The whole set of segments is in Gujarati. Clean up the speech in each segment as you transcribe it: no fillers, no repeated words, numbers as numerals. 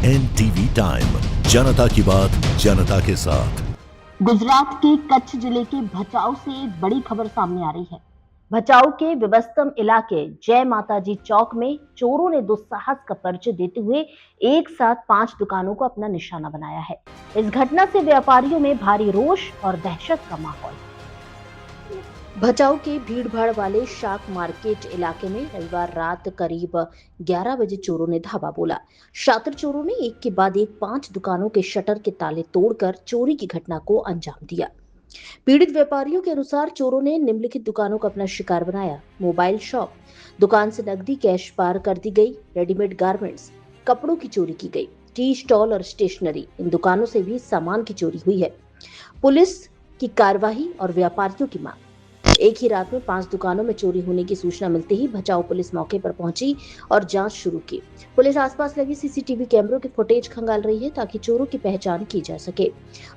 NTV टाइम, जनता की बात जनता के साथ। गुजरात के कच्छ जिले के भचाऊ से एक बड़ी खबर सामने आ रही है। भचाऊ के विवस्तम इलाके जय माताजी चौक में चोरों ने दुस्साहस का परिचय देते हुए एक साथ 5 दुकानों को अपना निशाना बनाया है। इस घटना से व्यापारियों में भारी रोष और दहशत का माहौल। भचाऊ के भीड़भाड़ वाले शाक मार्केट इलाके में रविवार रात करीब 11 बजे चोरों ने धावा बोला। शातिर चोरों ने एक के बाद एक 5 दुकानों के शटर के ताले तोड़कर चोरी की घटना को अंजाम दिया। पीड़ित व्यापारियों के अनुसार चोरों ने निम्नलिखित दुकानों को अपना शिकार बनाया। मोबाइल शॉप, दुकान से नकदी कैश पार कर दी गई, रेडीमेड गारमेंट्स, कपड़ों की चोरी की गई, टी स्टॉल और स्टेशनरी, इन दुकानों से भी सामान की चोरी हुई है। पुलिस की कार्रवाई और व्यापारियों की मांग। एक ही रात में 5 दुकानों में चोरी होने की सूचना मिलते ही भचाऊ पुलिस मौके पर पहुंची और जांच शुरू की। पुलिस आसपास लगी सीसीटीवी कैमरों के फुटेज खंगाल रही है ताकि चोरों की पहचान की जा सके।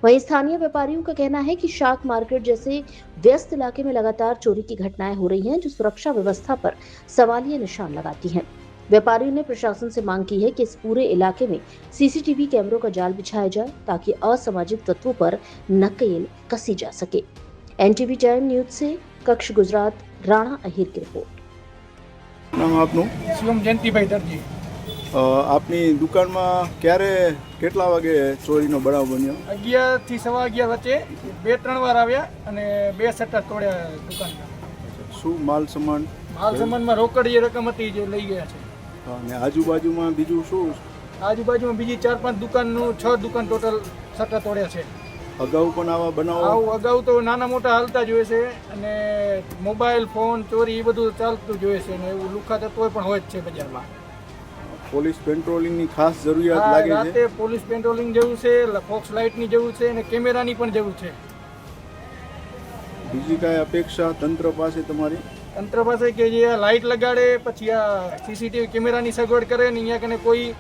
वहीं स्थानीय व्यापारियों का कहना है कि शाक मार्केट जैसे व्यस्त इलाके में लगातार चोरी की घटनाएं हो रही हैं, जो सुरक्षा व्यवस्था पर सवालिया निशान लगाती हैं। व्यापारियों ने प्रशासन से मांग की है कि इस पूरे इलाके में सीसीटीवी कैमरों का जाल बिछाया जाए ताकि असामाजिक तत्वों पर नकेल कसी जा सके। NTV टाइम न्यूज से कक्ष गुजरात राणा अहिर की रिपोर्ट। नाम आपનું? શિવમ જયંતિભાઈ દરજી। આપની દુકાનમાં ક્યારે કેટલા વાગે ચોરીનો બનાવ બન્યો? 11 થી 11:15 વચ્ચે 2-3 વાર આવ્યા અને 2 શટર તોડ્યા દુકાનના। શું માલ સામાન? માલ સામાનમાં રોકડીય રકમ હતી જે લઈ ગયા છે। અને આજુબાજુમાં બીજું શું? આજુબાજુમાં બીજી 4-5 દુકાનનું 6 દુકાન ટોટલ શટર તોડ્યા છે। અગાઉ પણ આવા બનાવો? અગાઉ તો નાના મોટા હાલતા જ હોય છે અને મોબાઈલ ફોન ચોરી એ બધું ચાલતું જ હોય છે અને એવું લુખા તત્વો પણ હોય જ છે બજારમાં। પોલીસ પેટ્રોલિંગની ખાસ જરૂરિયાત લાગે છે? રાતે પોલીસ પેટ્રોલિંગ જેવું છે, ફોક્સ લાઇટની જેવું છે અને કેમેરાની પણ જેવું છે। બીજી કાંઈ અપેક્ષા તંત્ર પાસે તમારી? તંત્ર પાસે કે જે આ લાઇટ લગાડે, પછી આ સીસીટીવી કેમેરાની સગવડ કરે ને અહીંયા કને કોઈ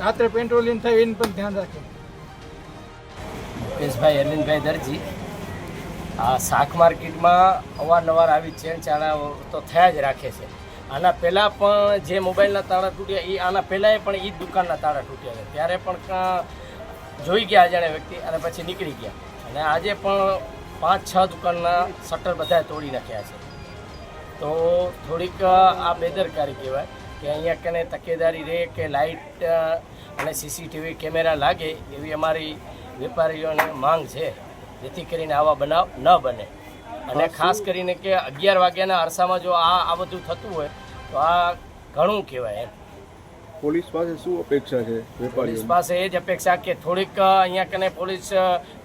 રાત્રે પેટ્રોલિંગ થાય એનું પણ ધ્યાન રાખે। મુકેશભાઈ અરવિંદભાઈ દરજી। આ શાક માર્કેટમાં અવારનવાર આવી ચેનચાળા તો થયા જ રાખે છે। આના પહેલાં પણ જે મોબાઈલના તાળા તૂટ્યા એ આના પહેલાંય પણ એ જ દુકાનના તાળા તૂટ્યા છે, ત્યારે પણ જોઈ ગયા અજાણ્યા વ્યક્તિ અને પછી નીકળી ગયા અને આજે પણ 5-6 દુકાનના શટર બધાએ તોડી નાખ્યા છે। તો થોડીક આ બેદરકારી કહેવાય કે અહીંયા કને તકેદારી રહે કે લાઇટ અને સીસીટીવી કેમેરા લાગે એવી અમારી વેપારીઓને માંગ છે, જેથી કરીને આવા બનાવ ન બને। અને ખાસ કરીને કે 11 વાગ્યાના અરસામાં જો આ બધું થતું હોય તો આ ઘણું કહેવાય એમ। પોલીસ પાસે શું અપેક્ષા છે વેપારીઓ? પોલીસ પાસે એ જ અપેક્ષા કે થોડીક અહીંયા કને પોલીસ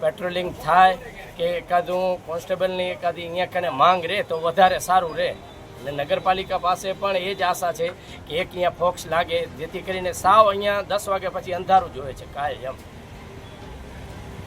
પેટ્રોલિંગ થાય કે એકાદું કોન્સ્ટેબલની એકાદી અહીંયા કને માંગ રહે તો વધારે સારું રહે। અને નગરપાલિકા પાસે પણ એ જ આશા છે કે એક અહીંયા ફોક્સ લાગે, જેથી કરીને સાવ અહીંયા 10 વાગ્યા પછી અંધારું જ હોય છે કાંઈ એમ।